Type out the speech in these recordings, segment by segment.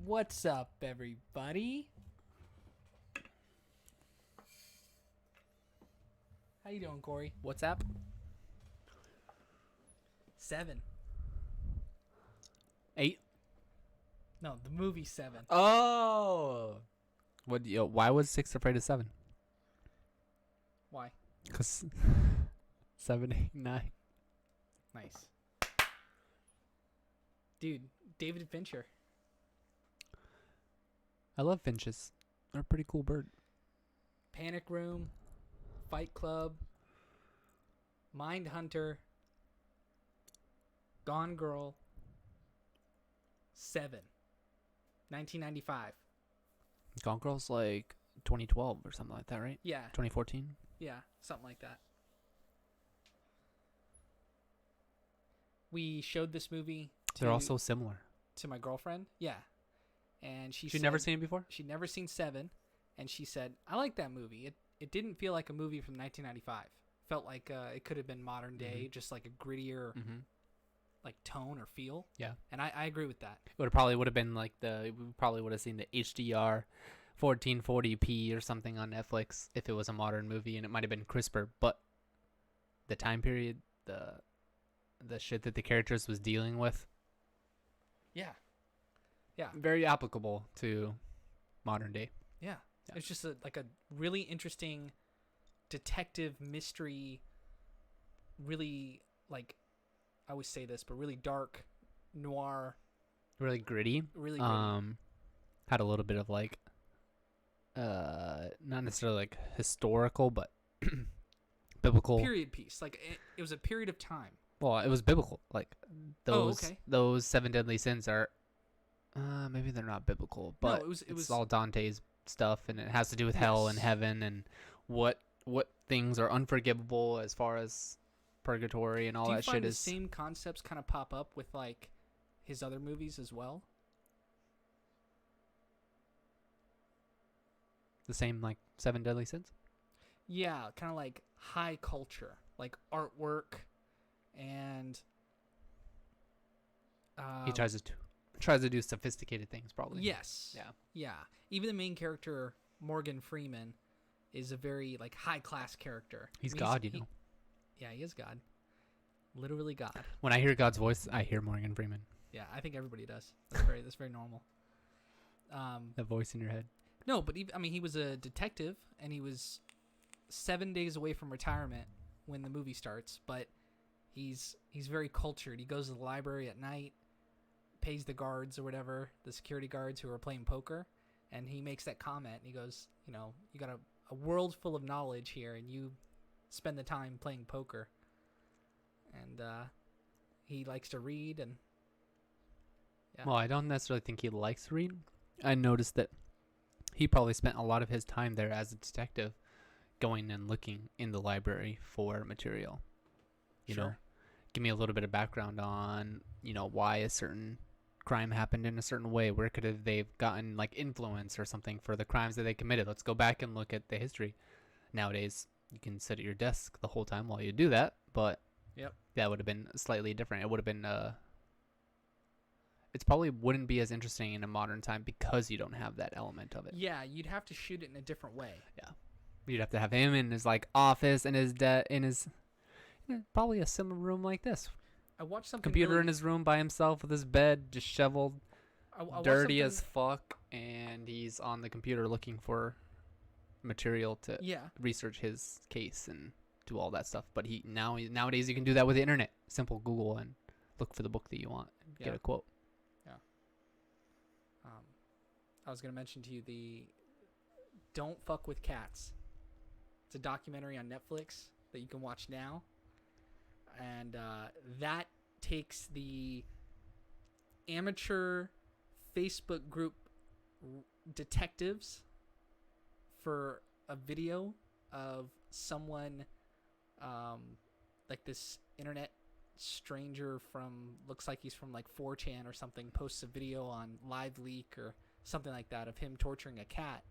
What's up, everybody? How you doing, Corey? What's up? Se7en. 8. No, the movie Se7en. Oh. Why was 6 afraid of 7? Why? Because 7, 8, 9. Nice. Dude, David Fincher. I love finches. They're a pretty cool bird. Panic Room. Fight Club. Mindhunter. Gone Girl. Se7en. 1995. Gone Girl's like 2012 or something like that, right? Yeah. 2014? Yeah, something like that. We showed this movie They're all so similar. to my girlfriend. Yeah. And She'd never seen it before? She'd never seen Se7en, and she said, I like that movie. It didn't feel like a movie from 1995. Felt like it could have been modern day, just like a grittier like tone or feel. Yeah. And I agree with that. It probably would have been like we probably would have seen the HDR 1440p or something on Netflix if it was a modern movie, and it might have been crisper, but the time period, the shit that the characters was dealing with, Yeah. Yeah. very applicable to modern day. Yeah. Yeah. It's just like a really interesting detective mystery, really, like, I always say this, but really dark, noir. Really gritty. Really gritty. Had a little bit of like not necessarily like historical, but biblical. Period piece. Like, it was a period of time. Well, it was biblical. Like those okay. those 7 deadly sins are maybe they're not biblical, but No, it was all Dante's stuff, and it has to do with hell and heaven and what things are unforgivable as far as purgatory and all that shit Do you find the is. same concepts kind of pop up with like his other movies as well? The same like 7 deadly sins? Yeah, kind of like high culture, like artwork, and He tries to do sophisticated things, probably. yes, yeah. Even the main character Morgan Freeman is a very like high class character. He's God, you know. Yeah, he is God, literally God. When I hear God's voice, I hear Morgan Freeman. Yeah, I think everybody does. That's very normal. That voice in your head. No, but he was a detective, and he was 7 days away from retirement when the movie starts. But he's very cultured. He goes to the library at night, pays the guards or whatever, the security guards who are playing poker, and he makes that comment. He goes, you got a world full of knowledge here, and you spend the time playing poker. And he likes to read, and yeah. Well, I don't necessarily think he likes to read. I noticed that he probably spent a lot of his time there as a detective going and looking in the library for material. You know, give me a little bit of background on, why a certain crime happened in a certain way. Where could have they've gotten like influence or something for the crimes that they committed? Let's go back and look at the history. Nowadays, you can sit at your desk the whole time while you do that, but that would have been slightly different. It would have been it probably wouldn't be as interesting in a modern time because you don't have that element of it. Yeah, you'd have to shoot it in a different way. Yeah, you'd have to have him in his like office and his probably a similar room like this. I watched something. Computer in his room by himself with his bed disheveled, I dirty as fuck, and he's on the computer looking for material to research his case and do all that stuff. But nowadays you can do that with the internet. Simple Google and look for the book that you want and get a quote. I was going to mention to you the Don't Fuck with Cats. It's a documentary on Netflix that you can watch now. And that takes the amateur Facebook group detectives for a video of someone like this internet stranger looks like he's from like 4chan or something, posts a video on Live Leak or something like that of him torturing a cat,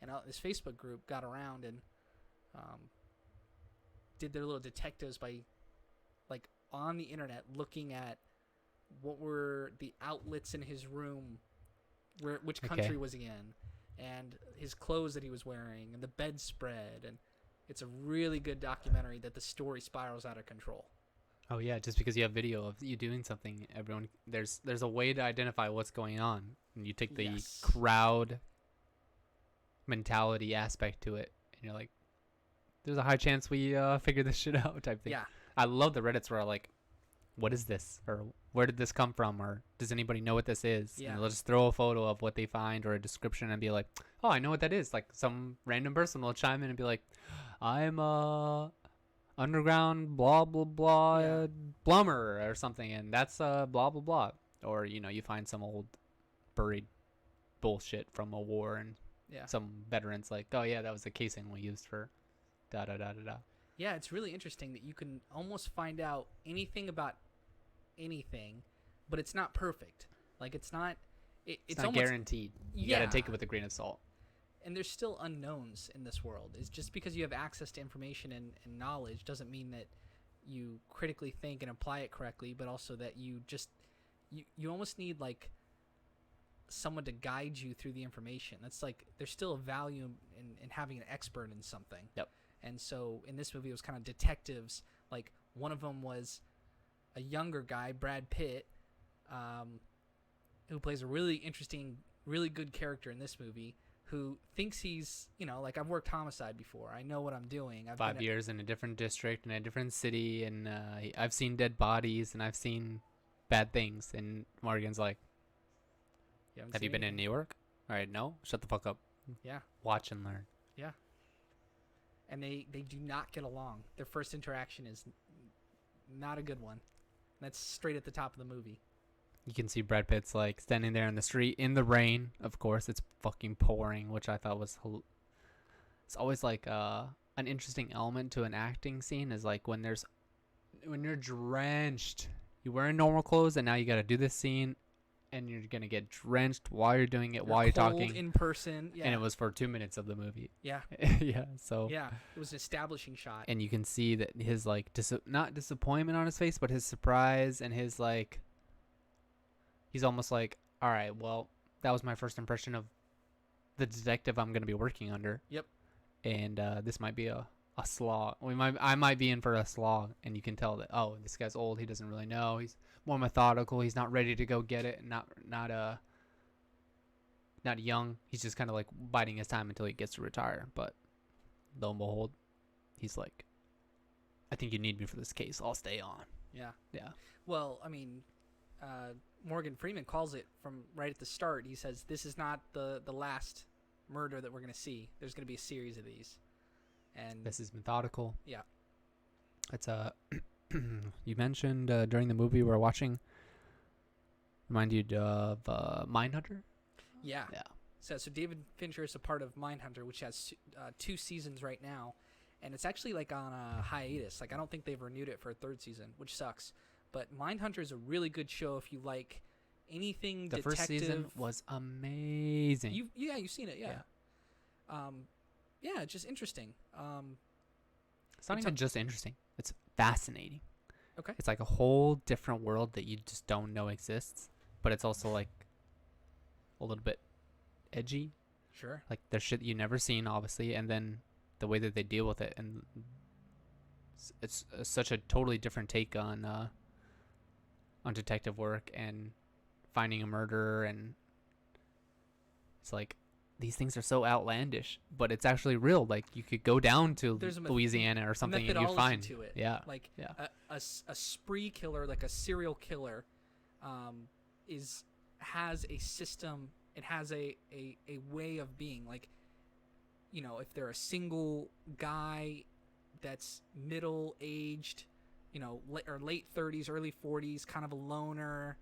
and this Facebook group got around and did their little detectives by like on the internet looking at what were the outlets in his room which country was he in, and his clothes that he was wearing, and the bedspread, and it's a really good documentary that the story spirals out of control. Oh yeah, just because you have video of you doing something, everyone there's a way to identify what's going on, and you take the crowd mentality aspect to it, and you're like, there's a high chance we figure this shit out type thing. Yeah. I love the Reddits where like, what is this, or where did this come from, or does anybody know what this is? Yeah. And they'll just throw a photo of what they find or a description and be like, oh, I know what that is. Like some random person will chime in and be like, I'm underground blah blah blah plumber or something, and that's blah blah blah. Or you find some old buried bullshit from a war, and some veterans like, oh yeah, that was the casing we used for da da da da da. Yeah, it's really interesting that you can almost find out anything about anything, but it's not perfect. Like it's not it's not guaranteed. You gotta take it with a grain of salt. And there's still unknowns in this world. It's just because you have access to information and knowledge doesn't mean that you critically think and apply it correctly, but also that you almost need like someone to guide you through the information. That's like there's still a value in having an expert in something. Yep. And so in this movie it was kind of detectives. Like one of them was a younger guy, Brad Pitt, who plays a really interesting, really good character in this movie, who thinks he's, like I've worked homicide before. I know what I'm doing. I've 5 years in a different district, in a different city, and I've seen dead bodies, and I've seen bad things. And Morgan's like, have you been in New York? All right, no? Shut the fuck up. Yeah. Watch and learn. Yeah. And they do not get along. Their first interaction is not a good one. That's straight at the top of the movie. You can see Brad Pitt's like standing there in the street in the rain. Of course, it's fucking pouring, which I thought was. It's always like an interesting element to an acting scene is like when you're drenched, you wearing normal clothes, and now you got to do this scene, and you're gonna get drenched while you're doing it, while you're talking in person. Yeah. And it was for 2 minutes of the movie. Yeah. Yeah. So. Yeah, it was an establishing shot. And you can see that his like not disappointment on his face, but his surprise and his like. He's almost like, all right, well, that was my first impression of the detective I'm going to be working under. Yep. And this might be a slog. I might be in for a slog, and you can tell that, oh, this guy's old. He doesn't really know. He's more methodical. He's not ready to go get it. Not young. He's just kind of like biding his time until he gets to retire. But lo and behold, he's like, I think you need me for this case. I'll stay on. Yeah. Yeah. Well, I mean, Morgan Freeman calls it from right at the start. He says, this is not the last murder that we're going to see. There's going to be a series of these. And this is methodical. Yeah. It's you mentioned during the movie we're watching, reminded you of Mindhunter? Yeah. Yeah. So David Fincher is a part of Mindhunter, which has 2 seasons right now. And it's actually like on a hiatus. Like I don't think they've renewed it for a 3rd season, which sucks. But Mindhunter is a really good show if you like anything the detective. First season was amazing. You've seen it, yeah. Yeah, just interesting. It's not even just interesting. It's fascinating. Okay. It's like a whole different world that you just don't know exists, but it's also like a little bit edgy. Sure. Like there's shit you never seen, obviously, and then the way that they deal with it, and it's such a totally different take on detective work and finding a murderer, and it's like these things are so outlandish, but it's actually real. Like you could go down to Louisiana or something and you find to it. Yeah. Like a spree killer, like a serial killer, has a system. It has a way of being. Like, if they're a single guy that's middle aged, or late 30s, early 40s, kind of a loner,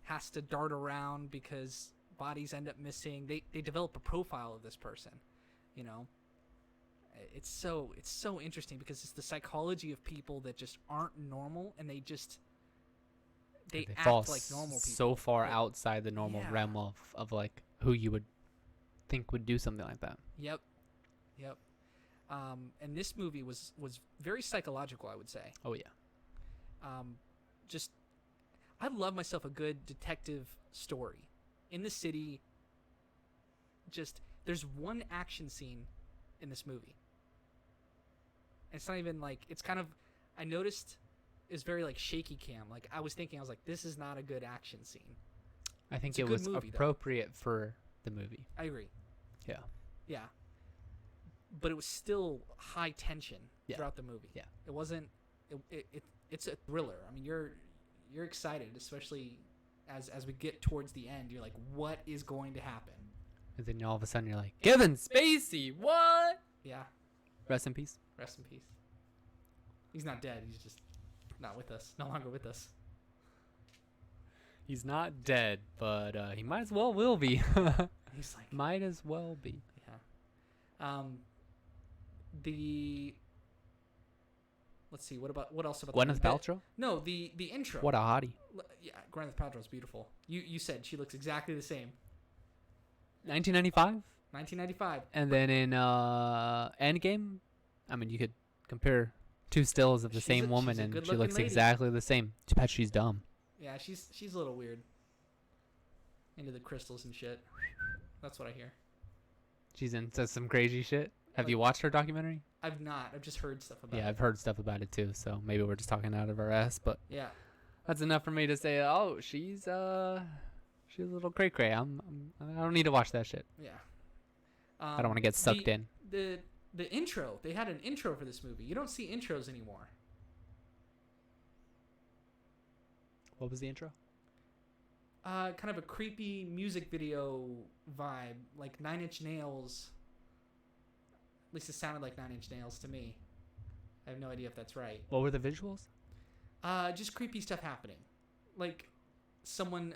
has to dart around because bodies end up missing. They develop a profile of this person. It's so interesting because it's the psychology of people that just aren't normal, and they act fall like normal people. So far outside the normal realm of like who you would think would do something like that. Yep. And this movie was very psychological, I would say. Oh yeah. I love myself a good detective story in the city, just there's one action scene in this movie. It's not even like it's kind of I noticed it's very like shaky cam. Like I was like this is not a good action scene. I think It's a it good was movie, though. appropriate for the movie. I agree. Yeah. Yeah. But it was still high tension Yeah. throughout the movie. Yeah. It wasn't it's a thriller. I mean, you're excited, especially as we get towards the end. You're like, what is going to happen? And then all of a sudden you're like, Kevin Spacey, what? Yeah. Rest in peace. Rest in peace. He's not dead. He's just not with us. No longer with us. He's not dead, but he might as well will be. He's like might as well be. Yeah. Let's see. What else about Gwyneth Paltrow? No, the intro. What a hottie. Yeah, Gwyneth Paltrow's beautiful. You said she looks exactly the same. 1995. 1995. And then in Endgame, I mean, you could compare two stills of the same woman, and she looks exactly the same. Too bad she's dumb. Yeah, she's a little weird. Into the crystals and shit. That's what I hear. She's into some crazy shit. Have you watched her documentary? I've not. I've just heard stuff about it. Yeah, I've heard stuff about it too. So maybe we're just talking out of our ass, but yeah, that's enough for me to say. Oh, she's a little cray cray. I don't need to watch that shit. Yeah. I don't want to get sucked in. The intro. They had an intro for this movie. You don't see intros anymore. What was the intro? Kind of a creepy music video vibe, like 9 Inch Nails. At least it sounded like 9 Inch Nails to me. I have no idea if that's right. What were the visuals? Just creepy stuff happening, like someone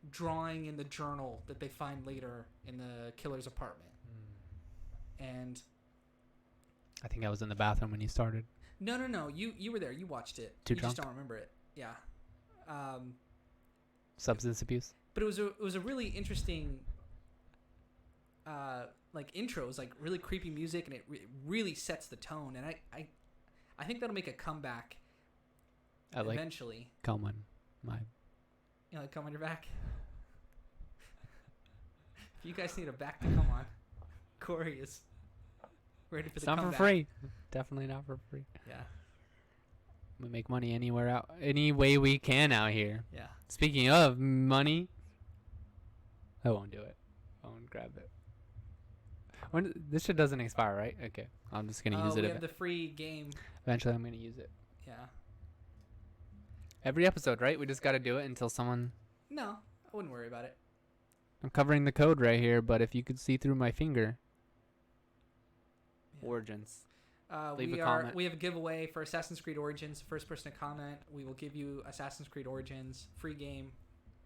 drawing in the journal that they find later in the killer's apartment. And I think I was in the bathroom when you started. No. You were there. You watched it. Too you drunk? Just don't remember it. Yeah. Substance abuse. But it was a really interesting like intro. It was like really creepy music, and it really sets the tone. And I think that'll make a comeback eventually. Kuhlman, my. You like come on your back? If you guys need a back to come on, Corey is ready for the comeback. Not for free. Definitely not for free. Yeah. We make money any way we can out here. Yeah. Speaking of money, I won't do it. I won't grab it. This shit doesn't expire, right? Okay. I'm just gonna use it. We have the free game. Eventually, I'm gonna use it. Yeah. Every episode, right? We just gotta do it until someone. No, I wouldn't worry about it. I'm covering the code right here, but if you could see through my finger. Yeah. Origins. Leave a comment. We have a giveaway for Assassin's Creed Origins. First person to comment, we will give you Assassin's Creed Origins, free game,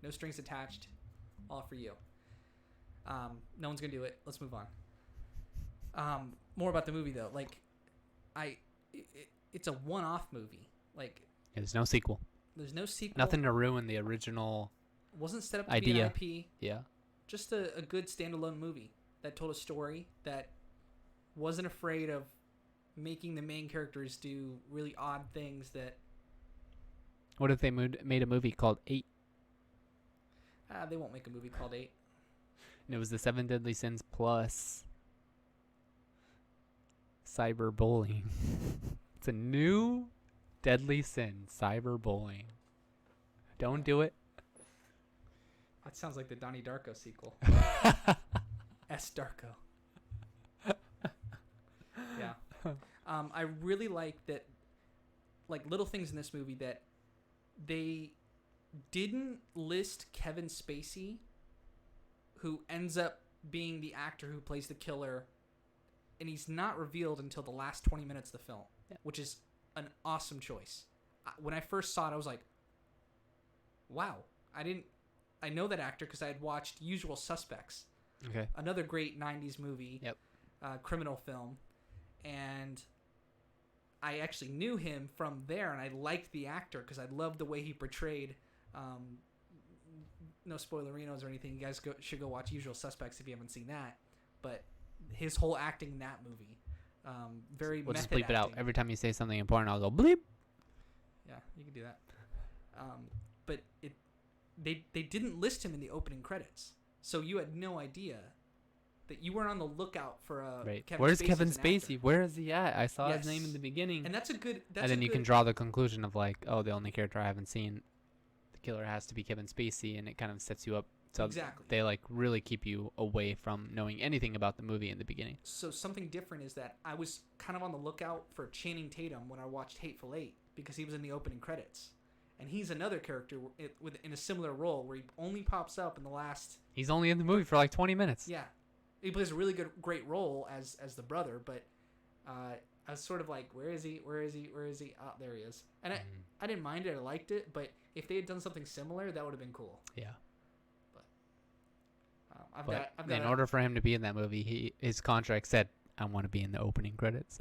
no strings attached, all for you. No one's gonna do it. Let's move on. More about the movie though. Like, it's a one-off movie. Like, yeah, there's no sequel. There's no sequel. Nothing to ruin the original. Wasn't set up to idea. be an IP. Yeah. Just a good standalone movie that told a story that wasn't afraid of making the main characters do really odd things that. What if they made a movie called 8? They won't make a movie called 8. And it was the 7 Deadly Sins plus cyberbullying. It's a new deadly sin, cyberbullying. Don't do it. That sounds like the Donnie Darko sequel. S. Darko. Yeah. I really like that, like, little things in this movie that they didn't list Kevin Spacey, who ends up being the actor who plays the killer, and he's not revealed until the last 20 minutes of the film, which is an awesome choice. When I first saw it, I was like, wow. I know that actor because I had watched Usual Suspects. Okay. Another great 90s movie. Yep. Criminal film. And I actually knew him from there, and I liked the actor because I loved the way he portrayed. No spoilerinos or anything. You guys should go watch Usual Suspects if you haven't seen that. But his whole acting in that movie, very we'll method just bleep acting. it out. Every time you say something important, I'll go bleep. Yeah, you can do that. But they didn't list him in the opening credits, so you had no idea that you weren't on the lookout for a Right. Kevin Where's Spacey Kevin as an actor. Spacey? Where is he at? I saw his name in Yes. the beginning. And that's a good. That's And then a you good, can draw the conclusion of like, oh, the only character I haven't seen, the killer has to be Kevin Spacey, and it kind of sets you up. So Exactly. they like really keep you away from knowing anything about the movie in the beginning. So something different is that I was kind of on the lookout for Channing Tatum when I watched Hateful Eight because he was in the opening credits, and he's another character in a similar role where he only pops up in the last. He's only in the movie for like 20 minutes. Yeah, he plays a really great role as the brother, but I was sort of like, where is he? Where is he? Where is he? Oh, there he is. And I didn't mind it. I liked it, but if they had done something similar, that would have been cool. Yeah. I've But got in order for him to be in that movie, his contract said, "I want to be in the opening credits."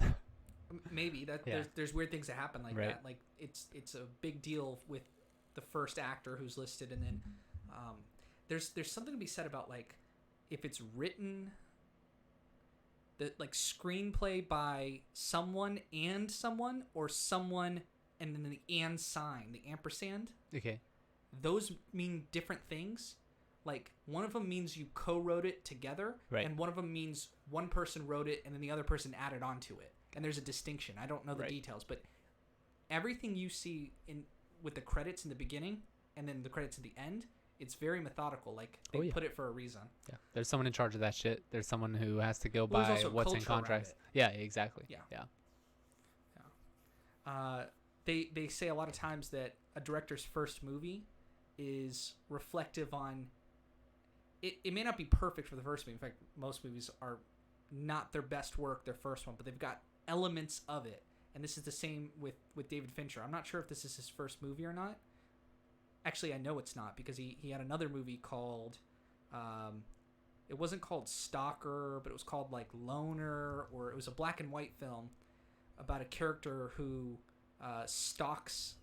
maybe that Yeah. there's weird things that happen like Right. that. Like it's a big deal with the first actor who's listed, and then there's something to be said about like if it's written the like screenplay by someone or someone and then the and sign, the ampersand. Okay. Those mean different things. Like one of them means you co-wrote it together, Right. and one of them means one person wrote it and then the other person added on to it. And there's a distinction. I don't know the Right. details, but everything you see in with the credits in the beginning and then the credits at the end, it's very methodical. Like they yeah. put it for a reason. Yeah. There's someone in charge of that shit. There's someone who has to go Well, there's by also what's in culture around contracts. it. Yeah, exactly. Yeah. Yeah. They say a lot of times that a director's first movie is reflective on. It may not be perfect for the first movie. In fact, most movies are not their best work, their first one, but they've got elements of it. And this is the same with David Fincher. I'm not sure if this is his first movie or not. Actually, I know it's not because he had another movie called, it wasn't called Stalker, but it was called like Loner, or it was a black and white film about a character who stalks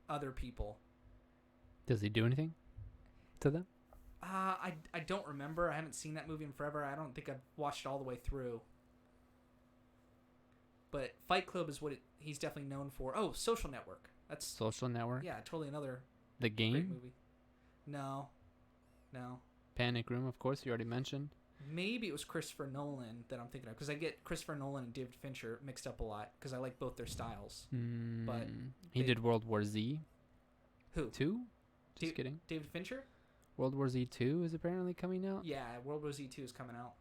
other people. Does he do anything to them? I don't remember. I haven't seen that movie in forever. I don't think I've watched it all the way through. But Fight Club is what he's definitely known for. Oh, Social Network. That's Social Network. yeah, totally another The great Game. movie. No. Panic Room, of course. You already mentioned. Maybe it was Christopher Nolan that I'm thinking of because I get Christopher Nolan and David Fincher mixed up a lot because I like both their styles. But he they- did World War Z. Who? 2? Just Da- kidding. David Fincher? World War Z 2 is apparently coming out. Yeah, World War Z 2 is coming out.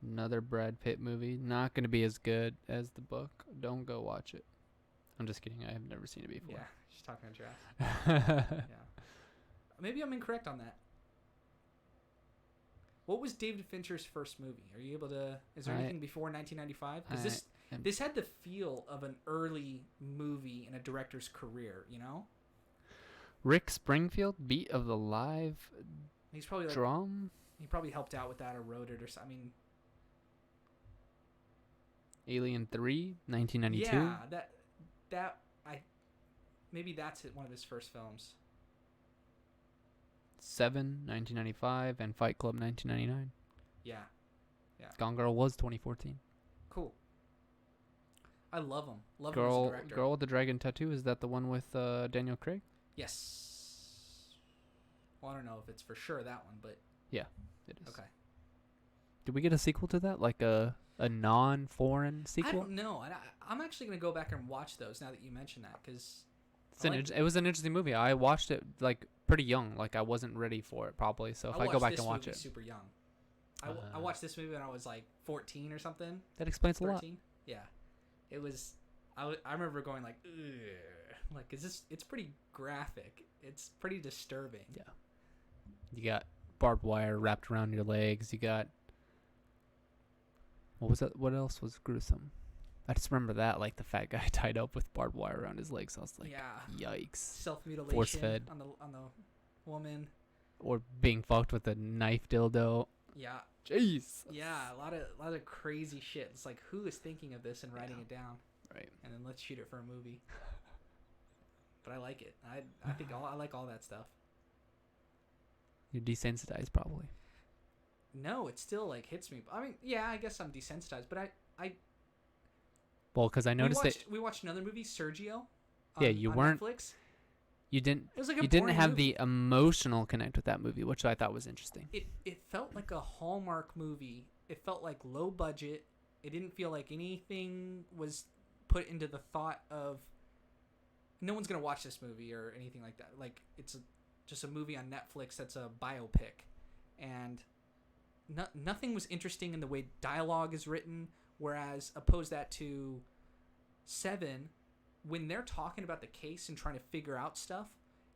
Another Brad Pitt movie. Not going to be as good as the book. Don't go watch it. I'm just kidding. I have never seen it before. Yeah, she's talking to Jurassic. Yeah. Maybe I'm incorrect on that. What was David Fincher's first movie? Are you able to? Is there anything before 1995? Because this had the feel of an early movie in a director's career. You know, Rick Springfield, Beat of the Live he's probably like, Drum. he probably helped out with that or wrote it or something. I mean, Alien 3, 1992. yeah, that maybe that's one of his first films. 7, 1995, and Fight Club, 1999. Yeah, Gone Girl was 2014. cool. I love him. Love him as a director. Girl with the Dragon Tattoo, is that the one with Daniel Craig? Yes. Well, I don't know if it's for sure that one, but It is. okay. Did we get a sequel to that? Like a non-foreign I sequel? don't know. I'm actually gonna go back and watch those now that you mention that because It was an interesting movie. I watched it like pretty young. Like I wasn't ready for it probably. So if I go back and watch it, super young. I watched this movie when I was like 14 or something. that explains a lot. 13. Yeah, it was. I remember going like, ugh. Like, is this? It's pretty graphic. It's pretty disturbing. Yeah. You got barbed wire wrapped around your legs. You got what was that? What else was gruesome? I just remember that, like the fat guy tied up with barbed wire around his legs. I was like, yeah. yikes. Self-mutilation Force-fed. on the woman. Or being fucked with a knife dildo. Yeah. Jeez. Yeah, a lot of crazy shit. It's like, who is thinking of this and writing it down? Right. And then let's shoot it for a movie. But I like it. I think I like all that stuff. You're desensitized probably. No, it still like hits me. I mean, yeah, I guess I'm desensitized, but I Well, because I noticed we watched another movie, Sergio. Yeah, you on weren't- Netflix. You didn't It was like a you didn't boring have movie. the emotional connect with that movie, which I thought was interesting. It felt like a Hallmark movie. It felt like low budget. It didn't feel like anything was put into the thought of no one's gonna watch this movie or anything like that. Like it's just a movie on Netflix that's a biopic, and nothing was interesting in the way dialogue is written. Whereas oppose that to Se7en, when they're talking about the case and trying to figure out stuff,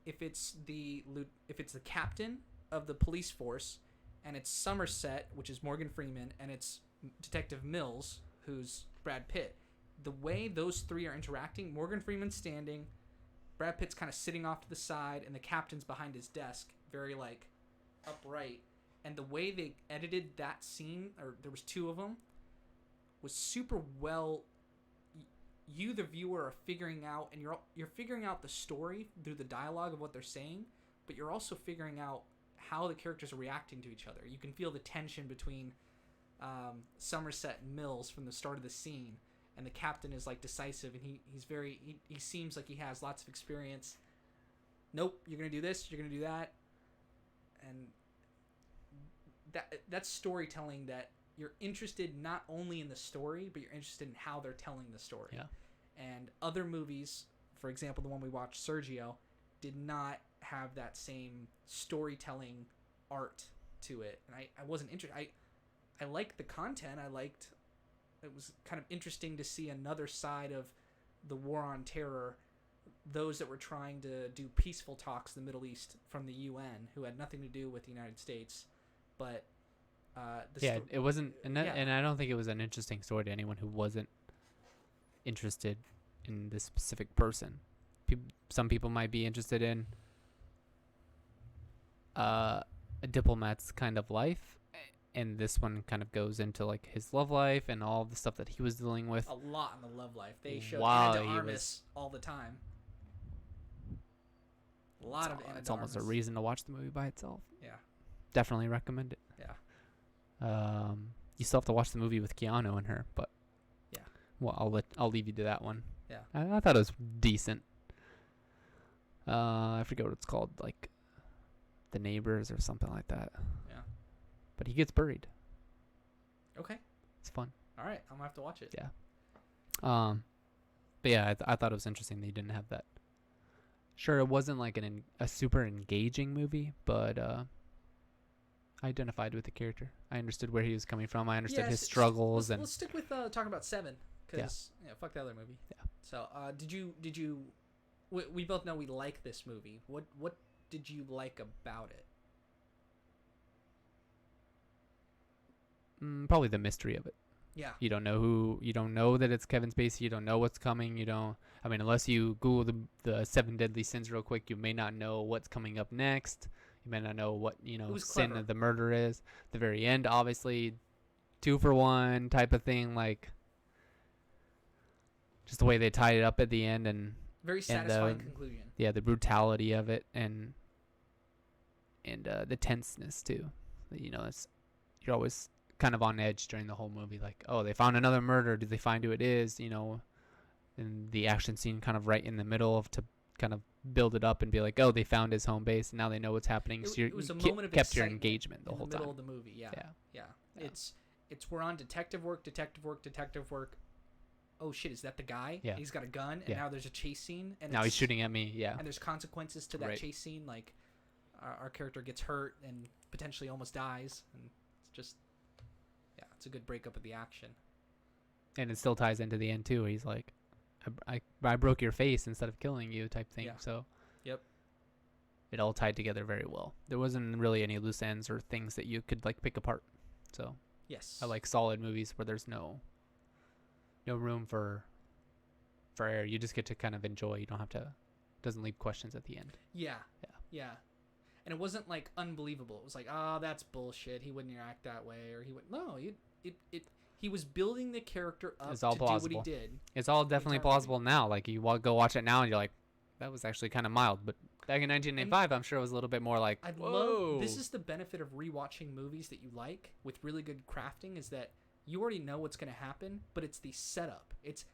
if it's the captain of the police force, and it's Somerset, which is Morgan Freeman, and it's Detective Mills, who's Brad Pitt, the way those three are interacting, Morgan Freeman's standing, Brad Pitt's kind of sitting off to the side, and the captain's behind his desk, very like upright, and the way they edited that scene, or there was two of them, was super well. You, the viewer, are figuring out, and you're figuring out the story through the dialogue of what they're saying, but you're also figuring out how the characters are reacting to each other. You can feel the tension between Somerset and Mills from the start of the scene, and the captain is like decisive, and he seems like he has lots of experience. Nope, you're gonna do this, you're gonna do that, and that's storytelling that you're interested not only in the story, but you're interested in how they're telling the story. Yeah. And other movies, for example, the one we watched, Sergio, did not have that same storytelling art to it. And I wasn't interested. I liked the content. It was kind of interesting to see another side of the war on terror, those that were trying to do peaceful talks in the Middle East from the UN, who had nothing to do with the United States. But it wasn't, and I don't think it was an interesting story to anyone who wasn't interested in this specific person. Some people might be interested in a diplomat's kind of life, and this one kind of goes into like his love life and all the stuff that he was dealing with. A lot in the love life. They showed Wow, Anna de Armas all the time. A lot of Anna It's de almost a Armas. reason to watch the movie by itself. Yeah. Definitely recommend it. Yeah. You still have to watch the movie with Keanu and her, but yeah. Well, I'll leave you to that one. Yeah. I thought it was decent. I forget what it's called, like The Neighbors or something like that. Yeah. But he gets buried. Okay. It's fun. All right, I'm gonna have to watch it. Yeah. But yeah, I thought it was interesting they didn't have that. Sure, it wasn't like a super engaging movie, but I identified with the character. I understood where he was coming from. I understood his struggles. Let's stick with talking about Se7en, because fuck the other movie. Yeah. So, did you? We both know we like this movie. What did you like about it? Probably the mystery of it. Yeah. You don't know that it's Kevin Spacey. You don't know what's coming. Unless you Google the 7 deadly sins real quick, you may not know what's coming up next. You may not know what, sin of the murder is. The very end, obviously, 2 for 1 type of thing, like just the way they tied it up at the end, and very satisfying conclusion. Yeah, the brutality of it, and the tenseness too. You're always kind of on edge during the whole movie, like, oh, they found another murder. Did they find who it is? And the action scene kind of right in the middle of to kind of build it up and be like, oh, they found his home base, and now they know what's happening. So it was a moment of kept your excitement engagement the in whole the middle time. of the movie. Yeah. Yeah. It's we're on detective work. Oh shit, is that the guy? Yeah. He's got a gun, and now there's a chase scene, and now he's shooting at me. Yeah. And there's consequences to that Right. chase scene. Like our character gets hurt and potentially almost dies, and it's just it's a good breakup of the action. And it still ties into the end too. Where he's like, I broke your face instead of killing you, type thing. Yeah. So. Yep. It all tied together very well. There wasn't really any loose ends or things that you could like pick apart. So. Yes. I like solid movies where there's no room for error. You just get to kind of enjoy. You don't have to. Doesn't leave questions at the end. Yeah. And it wasn't like unbelievable. It was like, oh, that's bullshit. He wouldn't act that way, or he would. No, he was building the character up It's all to plausible. do what he did. It's all definitely plausible now. Like you go watch it now and you're like, that was actually kind of mild. But back in 1985, I'm sure it was a little bit more like, whoa. This is the benefit of rewatching movies that you like with really good crafting, is that you already know what's going to happen, but it's the setup. It's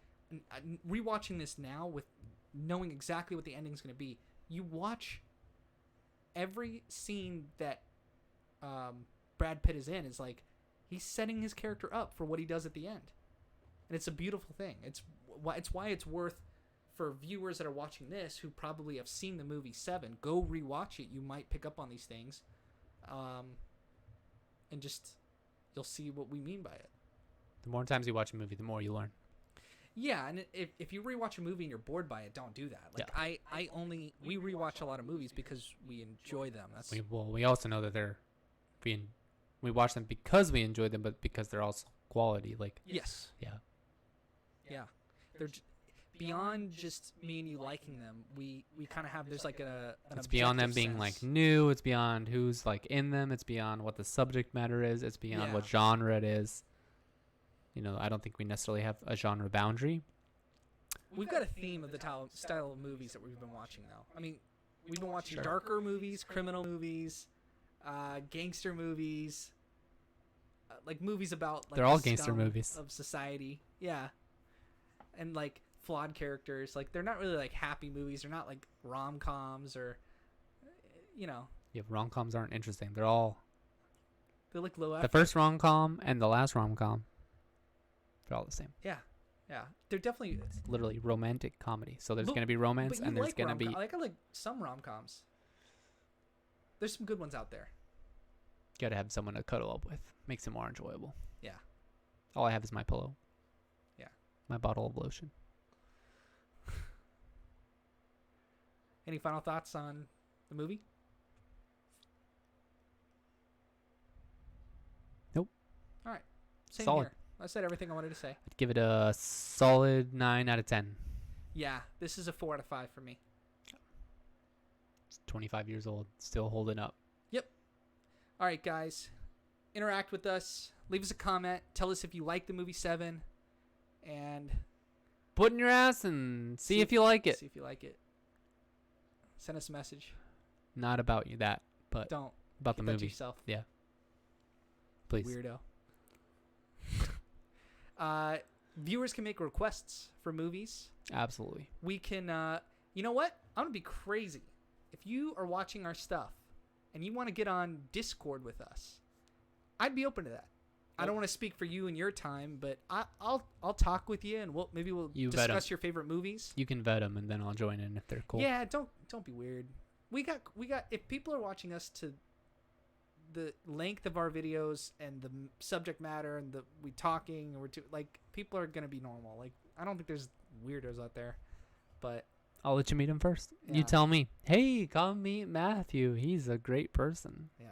rewatching this now with knowing exactly what the ending's going to be. you watch every scene that Brad Pitt is in is like he's setting his character up for what he does at the end, and it's a beautiful thing. It's why it's worth for viewers that are watching this who probably have seen the movie Seven. Go rewatch it. You might pick up on these things, and just you'll see what we mean by it. The more times you watch a movie, the more you learn. Yeah, and if you rewatch a movie and you're bored by it, don't do that. Like we rewatch a lot of movies because we enjoy them. We also know that we watch them because we enjoy them, but because they're also quality. Like yes, yeah, they're beyond just me and you liking them. We kind of have there's like it's beyond them being like new. It's beyond who's like in them. It's beyond what the subject matter is. It's beyond what genre it is. You know, I don't think we necessarily have a genre boundary. We've got a theme of the style of movies that we've been watching, though. I mean, we've been watching darker movies, criminal movies, gangster movies, like movies about like they're all gangster movies of society. Yeah, and like flawed characters. Like they're not really like happy movies. They're not like rom-coms or, you know. Yeah, rom-coms aren't interesting. They're like low effort. The first rom-com and the last rom-com. They're all the same. Yeah. They're definitely. It's literally romantic comedy. So there's going to be romance and there's going to be. I like some rom-coms. There's some good ones out there. Got to have someone to cuddle up with. Makes it more enjoyable. Yeah. All I have is my pillow. Yeah. My bottle of lotion. Any final thoughts on the movie? Nope. All right. Same Solid. here. I said everything I wanted to say. I'd give it a solid 9 out of 10. Yeah, this is a 4 out of 5 for me. It's 25 years old, still holding up. Yep. All right, guys. Interact with us. Leave us a comment. Tell us if you like the movie Seven. And put in your ass and see if you like it. See if you like it. Send us a message. Not about you that, but don't about the movie. movie. Yourself. Yeah. Please. Weirdo. Viewers can make requests for movies. Absolutely. We can, you know what? I'm going to be crazy. If you are watching our stuff and you want to get on Discord with us, I'd be open to that. I don't want to speak for you and your time, but I'll talk with you and we'll discuss your favorite movies. You can vet them and then I'll join in if they're cool. Yeah, don't be weird. We got if people are watching us to the length of our videos and the subject matter and we talking and people are gonna be normal. Like I don't think there's weirdos out there, but I'll let you meet him first. Yeah. You tell me, hey, come meet Matthew. He's a great person. Yeah.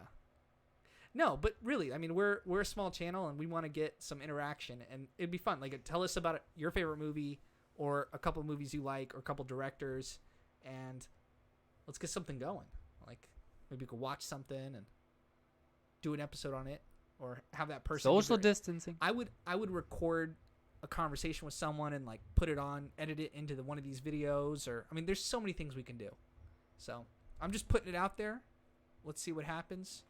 No, but really, I mean, we're a small channel and we want to get some interaction and it'd be fun. Like tell us about your favorite movie or a couple of movies you like or a couple directors, and let's get something going. Like maybe we could watch something and do an episode on it, or have that person social distancing. I would record a conversation with someone and like put it on, edit it into one of these videos, or I mean, there's so many things we can do. So I'm just putting it out there. Let's see what happens.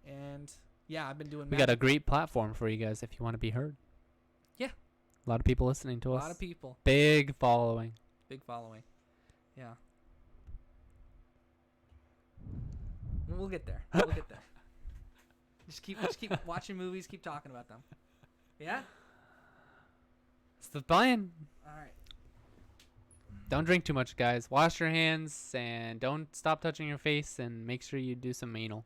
And yeah, I've been doing. We got a great platform for you guys if you want to be heard. Yeah, a lot of people listening to us. A lot of people. Big following. Yeah. We'll get there. We'll get there. Just keep watching movies, keep talking about them. Yeah? It's the plan. All right. Don't drink too much, guys. Wash your hands and don't stop touching your face and make sure you do some anal.